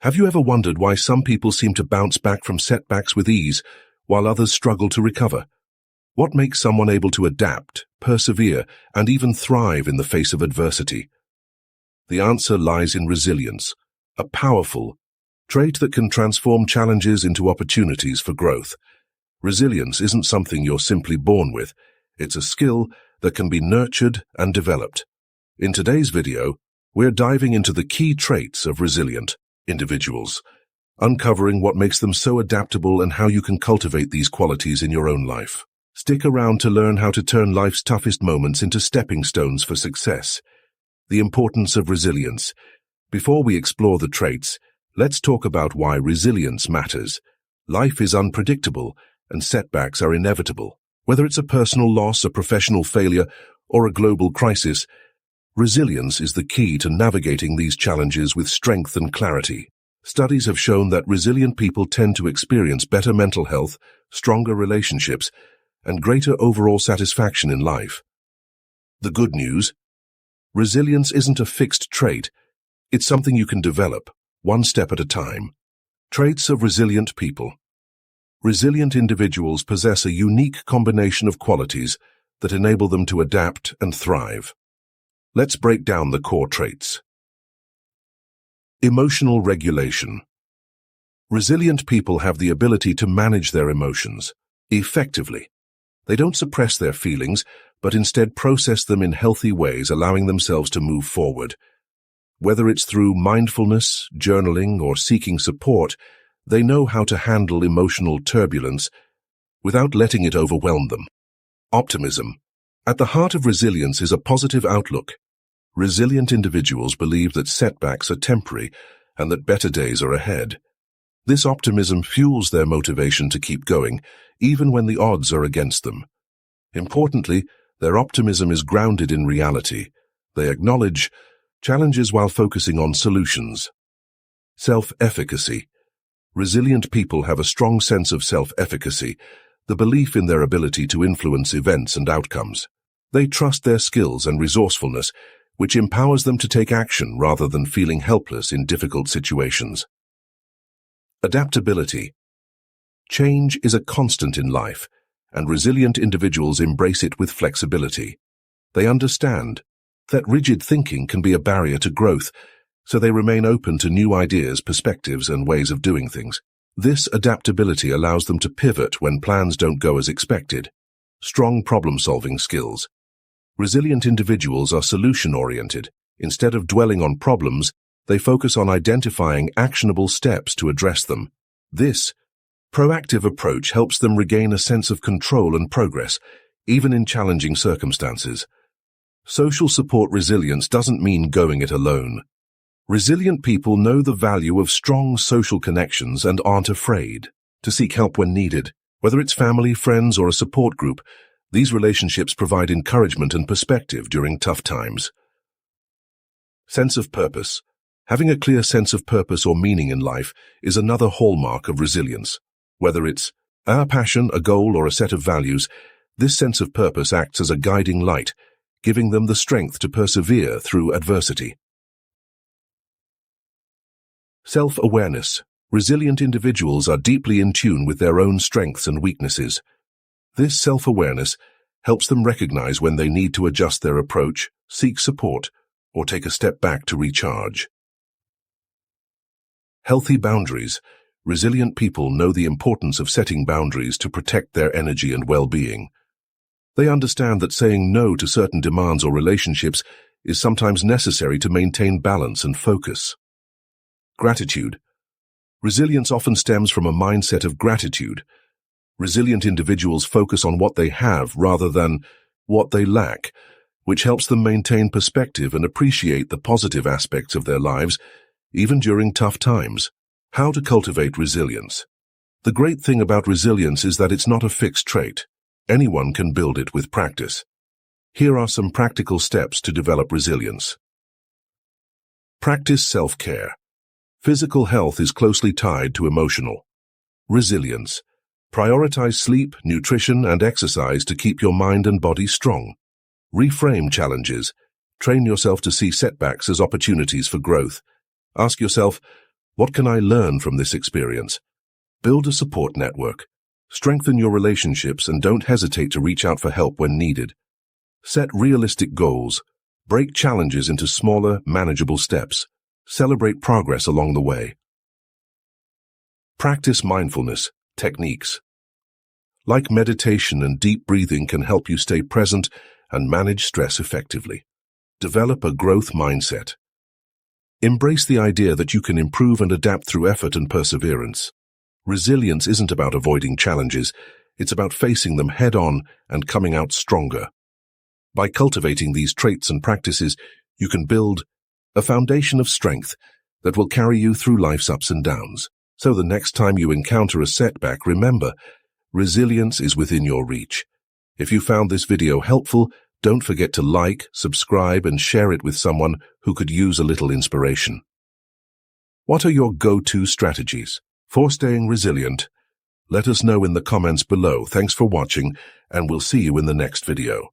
Have you ever wondered why some people seem to bounce back from setbacks with ease, while others struggle to recover? What makes someone able to adapt, persevere, and even thrive in the face of adversity? The answer lies in resilience, a powerful trait that can transform challenges into opportunities for growth. Resilience isn't something you're simply born with. It's a skill that can be nurtured and developed. In today's video, we're diving into the key traits of resilient individuals, uncovering what makes them so adaptable and how you can cultivate these qualities in your own life. Stick around to learn how to turn life's toughest moments into stepping stones for success. The importance of resilience. Before we explore the traits, let's talk about why resilience matters. Life is unpredictable, and setbacks are inevitable. Whether it's a personal loss, a professional failure, or a global crisis, resilience is the key to navigating these challenges with strength and clarity. Studies have shown that resilient people tend to experience better mental health, stronger relationships, and greater overall satisfaction in life. The good news: resilience isn't a fixed trait. It's something you can develop, one step at a time. Traits of resilient people. Resilient individuals possess a unique combination of qualities that enable them to adapt and thrive. Let's break down the core traits. Emotional regulation. Resilient people have the ability to manage their emotions effectively. They don't suppress their feelings, but instead process them in healthy ways, allowing themselves to move forward. Whether it's through mindfulness, journaling, or seeking support, they know how to handle emotional turbulence without letting it overwhelm them. Optimism. At the heart of resilience is a positive outlook. Resilient individuals believe that setbacks are temporary and that better days are ahead. This optimism fuels their motivation to keep going, even when the odds are against them. Importantly, their optimism is grounded in reality. They acknowledge challenges while focusing on solutions. Self-efficacy. Resilient people have a strong sense of self-efficacy, the belief in their ability to influence events and outcomes. They trust their skills and resourcefulness, which empowers them to take action rather than feeling helpless in difficult situations. Adaptability. Change is a constant in life, and resilient individuals embrace it with flexibility. They understand that rigid thinking can be a barrier to growth, so they remain open to new ideas, perspectives, and ways of doing things. This adaptability allows them to pivot when plans don't go as expected. Strong problem-solving skills. Resilient individuals are solution-oriented. Instead of dwelling on problems, they focus on identifying actionable steps to address them. This proactive approach helps them regain a sense of control and progress, even in challenging circumstances. Social support resilience doesn't mean going it alone. Resilient people know the value of strong social connections and aren't afraid to seek help when needed. Whether it's family, friends, or a support group, these relationships provide encouragement and perspective during tough times. Sense of purpose. Having a clear sense of purpose or meaning in life is another hallmark of resilience. Whether it's a passion, a goal, or a set of values, this sense of purpose acts as a guiding light, giving them the strength to persevere through adversity. Self-awareness. Resilient individuals are deeply in tune with their own strengths and weaknesses. This self-awareness helps them recognize when they need to adjust their approach, seek support, or take a step back to recharge. Healthy boundaries. Resilient people know the importance of setting boundaries to protect their energy and well-being. They understand that saying no to certain demands or relationships is sometimes necessary to maintain balance and focus. Gratitude. Resilience often stems from a mindset of gratitude. Resilient individuals focus on what they have rather than what they lack, which helps them maintain perspective and appreciate the positive aspects of their lives, even during tough times. How to cultivate resilience. The great thing about resilience is that it's not a fixed trait. Anyone can build it with practice. Here are some practical steps to develop resilience. Practice self-care. Physical health is closely tied to emotional resilience. Prioritize sleep, nutrition, and exercise to keep your mind and body strong. Reframe challenges. Train yourself to see setbacks as opportunities for growth. Ask yourself, What can I learn from this experience? Build a support network. Strengthen your relationships and don't hesitate to reach out for help when needed. Set realistic goals. Break challenges into smaller, manageable steps. Celebrate progress along the way. Practice mindfulness techniques. Like meditation and deep breathing can help you stay present and manage stress effectively. Develop a growth mindset. Embrace the idea that you can improve and adapt through effort and perseverance. Resilience isn't about avoiding challenges, it's about facing them head-on and coming out stronger. By cultivating these traits and practices, you can build a foundation of strength that will carry you through life's ups and downs. So the next time you encounter a setback, remember, resilience is within your reach. If you found this video helpful, don't forget to like, subscribe, and share it with someone who could use a little inspiration. What are your go-to strategies for staying resilient? Let us know in the comments below. Thanks for watching, and we'll see you in the next video.